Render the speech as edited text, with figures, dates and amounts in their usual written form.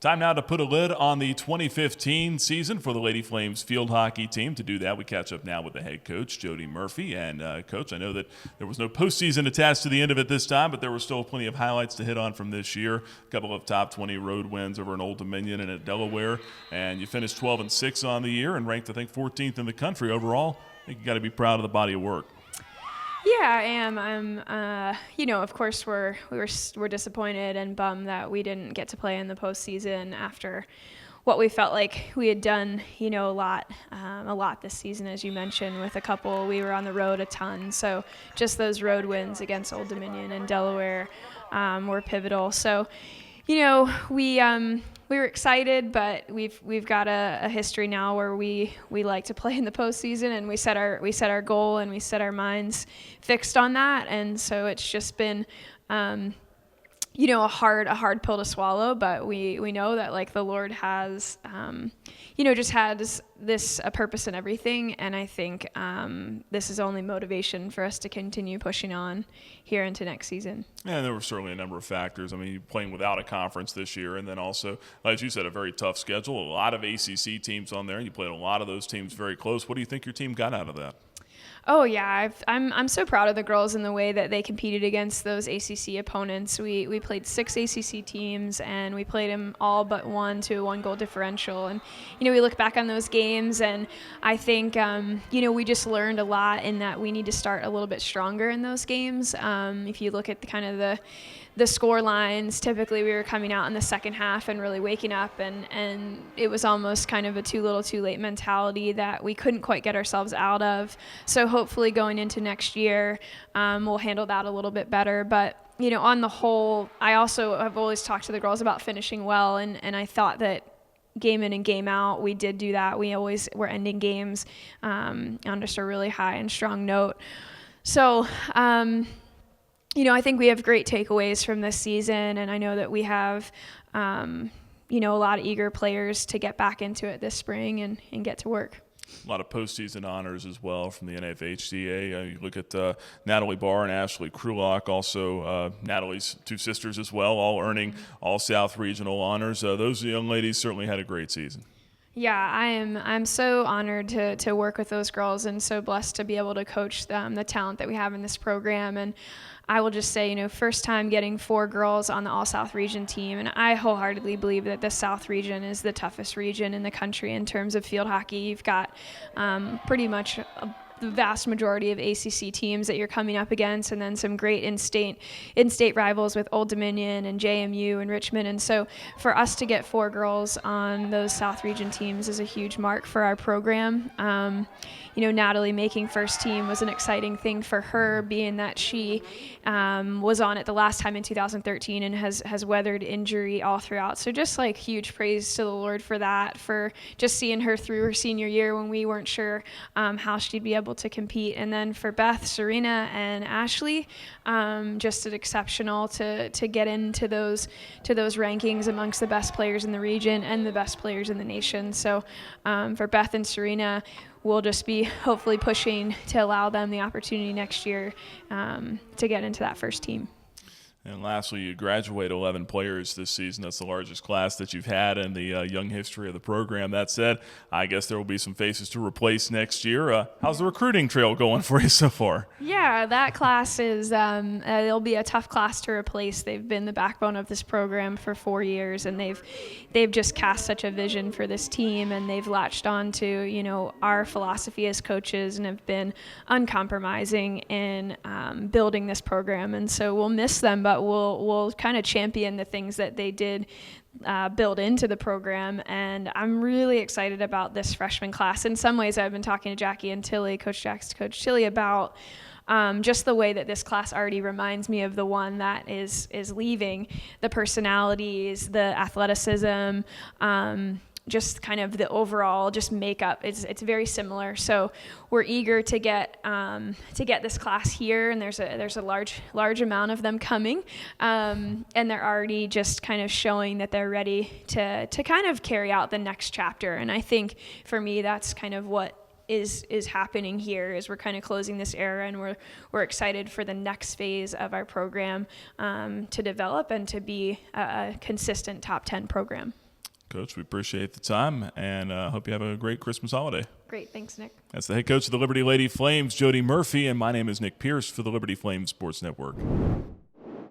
Time now to put a lid on the 2015 season for the Lady Flames field hockey team. To do that, we catch up now with the head coach, Jodi Murphy. And Coach, I know that there was no postseason attached to the end of it this time, but there were still plenty of highlights to hit on from this year. A couple of top 20 road wins over in Old Dominion and at Delaware. And you finished 12-6 on the year and ranked, I think, 14th in the country overall. I think you got to be proud of the body of work. Yeah, I am. Of course, we're disappointed and bummed that we didn't get to play in the postseason after what we felt like we had done, a lot this season, as you mentioned, with a couple. We were on the road a ton, so just those road wins against Old Dominion and Delaware were pivotal. So, we were excited, but we've got a history now where we like to play in the postseason, and we set our goal and we set our minds fixed on that, and so it's just been a hard pill to swallow, but we know that like the Lord has just has this a purpose in everything, and I think this is only motivation for us to continue pushing on here into next season. Yeah, there were certainly a number of factors. I mean, you're playing without a conference this year, and then also, as you said, a very tough schedule. A lot of ACC teams on there. You played a lot of those teams very close. What do you think your team got out of that? Oh yeah, I'm so proud of the girls in the way that they competed against those ACC opponents. We played 6 ACC teams, and we played them all but one to a 1-goal differential. And we look back on those games, and I think we just learned a lot in that we need to start a little bit stronger in those games. If you look at the score lines, typically we were coming out in the second half and really waking up, and it was almost kind of a too little too late mentality that we couldn't quite get ourselves out of. So hopefully going into next year, we'll handle that a little bit better. But on the whole, I also have always talked to the girls about finishing well, and I thought that game in and game out, we did do that. We always were ending games on just a really high and strong note. So I think we have great takeaways from this season, and I know that we have, a lot of eager players to get back into it this spring and get to work. A lot of postseason honors as well from the NFHCA. You look at Natalie Barr and Ashley Krulak, also Natalie's 2 sisters as well, all earning All-South Regional honors. Those young ladies certainly had a great season. Yeah, I'm so honored to work with those girls, and so blessed to be able to coach them, the talent that we have in this program. And I will just say, first time getting 4 girls on the All-South Region team, and I wholeheartedly believe that the South Region is the toughest region in the country in terms of field hockey. You've got pretty much the vast majority of ACC teams that you're coming up against, and then some great in-state rivals with Old Dominion and JMU and Richmond. And so for us to get 4 girls on those South Region teams is a huge mark for our program. Natalie making first team was an exciting thing for her, being that she was on it the last time in 2013 and has weathered injury all throughout. So just like huge praise to the Lord for that, for just seeing her through her senior year when we weren't sure how she'd be able to compete. And then for Beth, Serena, and Ashley, just exceptional to get into those rankings amongst the best players in the region and the best players in the nation. So for Beth and Serena, we'll just be hopefully pushing to allow them the opportunity next year to get into that first team. And lastly, you graduate 11 players this season. That's the largest class that you've had in the young history of the program. That said, I guess there will be some faces to replace next year. How's the recruiting trail going for you so far? Yeah, that class is it'll be a tough class to replace. They've been the backbone of this program for 4 years, and they've just cast such a vision for this team, and they've latched on to our philosophy as coaches and have been uncompromising in building this program. And so we'll miss them, but we'll kind of champion the things that they did build into the program. And I'm really excited about this freshman class. In some ways, I've been talking to Jackie and Tilly, Coach Jack's Coach Tilly, about just the way that this class already reminds me of the one that is leaving. The personalities, the athleticism, just kind of the overall just makeup. It's very similar. So we're eager to get this class here, and there's a large amount of them coming, and they're already just kind of showing that they're ready to kind of carry out the next chapter. And I think for me, that's kind of what is happening here, is we're kind of closing this era, and we're excited for the next phase of our program to develop and to be a consistent top 10 program. Coach, we appreciate the time, and hope you have a great Christmas holiday. Great. Thanks, Nick. That's the head coach of the Liberty Lady Flames, Jodi Murphy, and my name is Nick Pierce for the Liberty Flames Sports Network.